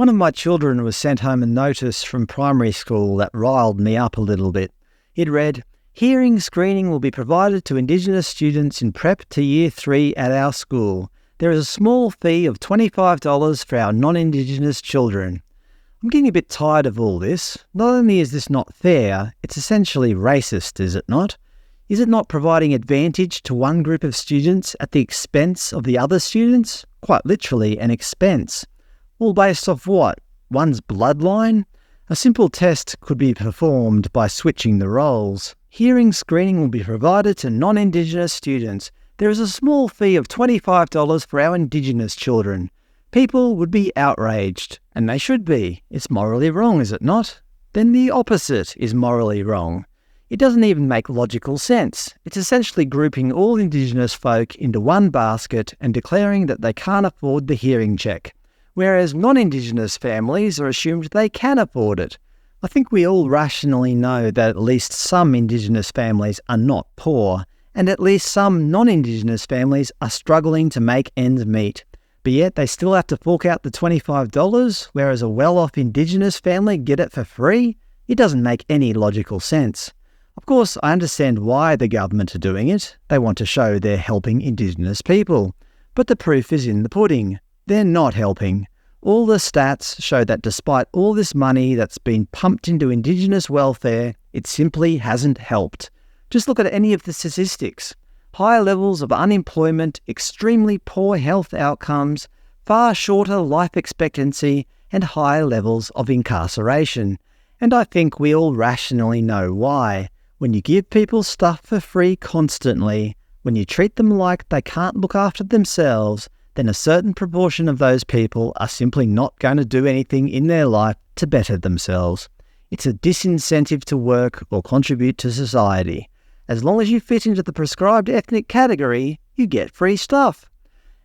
One of my children was sent home a notice from primary school that riled me up a little bit. It read, "Hearing screening will be provided to Indigenous students in prep to Year 3 at our school. There is a small fee of $25 for our non-Indigenous children." I'm getting a bit tired of all this. Not only is this not fair, it's essentially racist, is it not? Is it not providing advantage to one group of students at the expense of the other students? Quite literally, an expense. All based off what? One's bloodline? A simple test could be performed by switching the roles. Hearing screening will be provided to non-Indigenous students. There is a small fee of $25 for our Indigenous children. People would be outraged, and they should be. It's morally wrong, is it not? Then the opposite is morally wrong. It doesn't even make logical sense. It's essentially grouping all Indigenous folk into one basket and declaring that they can't afford the hearing check, whereas non-Indigenous families are assumed they can afford it. I think we all rationally know that at least some Indigenous families are not poor, and at least some non-Indigenous families are struggling to make ends meet. But yet they still have to fork out the $25, whereas a well-off Indigenous family get it for free? It doesn't make any logical sense. Of course, I understand why the government are doing it. They want to show they're helping Indigenous people. But the proof is in the pudding. They're not helping. All the stats show that despite all this money that's been pumped into Indigenous welfare, it simply hasn't helped. Just look at any of the statistics. High levels of unemployment, extremely poor health outcomes, far shorter life expectancy, and high levels of incarceration. And I think we all rationally know why. When you give people stuff for free constantly, when you treat them like they can't look after themselves, then a certain proportion of those people are simply not going to do anything in their life to better themselves. It's a disincentive to work or contribute to society. As long as you fit into the prescribed ethnic category, you get free stuff.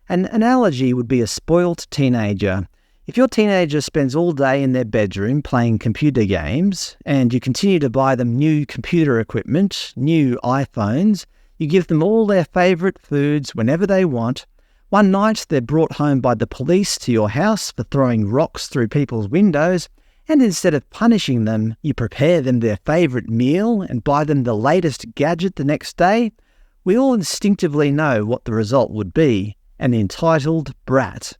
An analogy would be a spoilt teenager. If your teenager spends all day in their bedroom playing computer games, and you continue to buy them new computer equipment, new iPhones, you give them all their favourite foods whenever they want, one night they're brought home by the police to your house for throwing rocks through people's windows, and instead of punishing them, you prepare them their favourite meal and buy them the latest gadget the next day, we all instinctively know what the result would be: an entitled brat.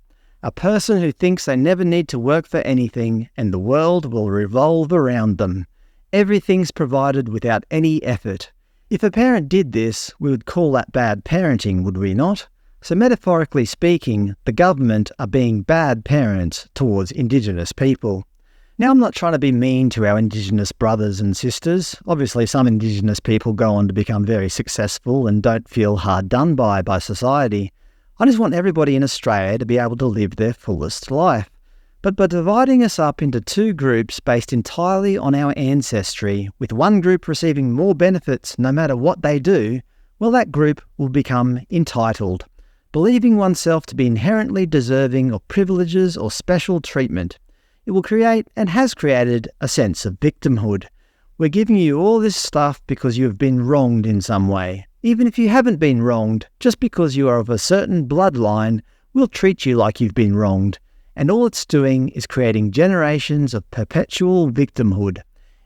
A person who thinks they never need to work for anything and the world will revolve around them. Everything's provided without any effort. If a parent did this, we would call that bad parenting, would we not? So metaphorically speaking, the government are being bad parents towards Indigenous people. Now, I'm not trying to be mean to our Indigenous brothers and sisters. Obviously, some Indigenous people go on to become very successful and don't feel hard done by society. I just want everybody in Australia to be able to live their fullest life. But by dividing us up into two groups based entirely on our ancestry, with one group receiving more benefits no matter what they do, well, that group will become entitled, believing oneself to be inherently deserving of privileges or special treatment. It will create, and has created, a sense of victimhood. We're giving you all this stuff because you have been wronged in some way. Even if you haven't been wronged, just because you are of a certain bloodline, we'll treat you like you've been wronged. And all it's doing is creating generations of perpetual victimhood.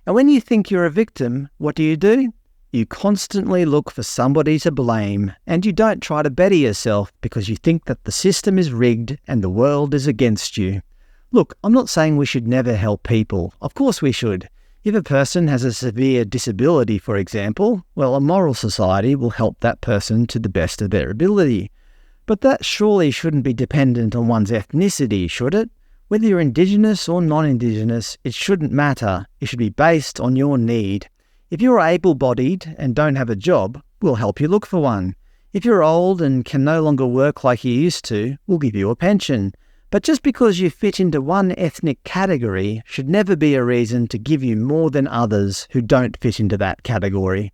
And when you think you're a victim, what do? You constantly look for somebody to blame, and you don't try to better yourself because you think that the system is rigged and the world is against you. Look, I'm not saying we should never help people. Of course we should. If a person has a severe disability, for example, well, a moral society will help that person to the best of their ability. But that surely shouldn't be dependent on one's ethnicity, should it? Whether you're Indigenous or non-Indigenous, it shouldn't matter. It should be based on your need. If you're able-bodied and don't have a job, we'll help you look for one. If you're old and can no longer work like you used to, we'll give you a pension. But just because you fit into one ethnic category should never be a reason to give you more than others who don't fit into that category.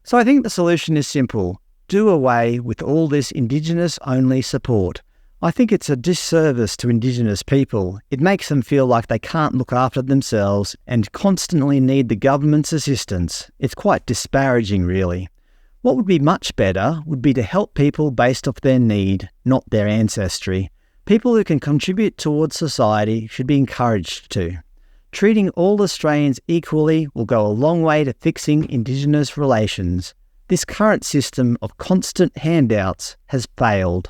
So I think the solution is simple. Do away with all this Indigenous-only support. I think it's a disservice to Indigenous people. It makes them feel like they can't look after themselves and constantly need the government's assistance. It's quite disparaging, really. What would be much better would be to help people based off their need, not their ancestry. People who can contribute towards society should be encouraged to. Treating all Australians equally will go a long way to fixing Indigenous relations. This current system of constant handouts has failed.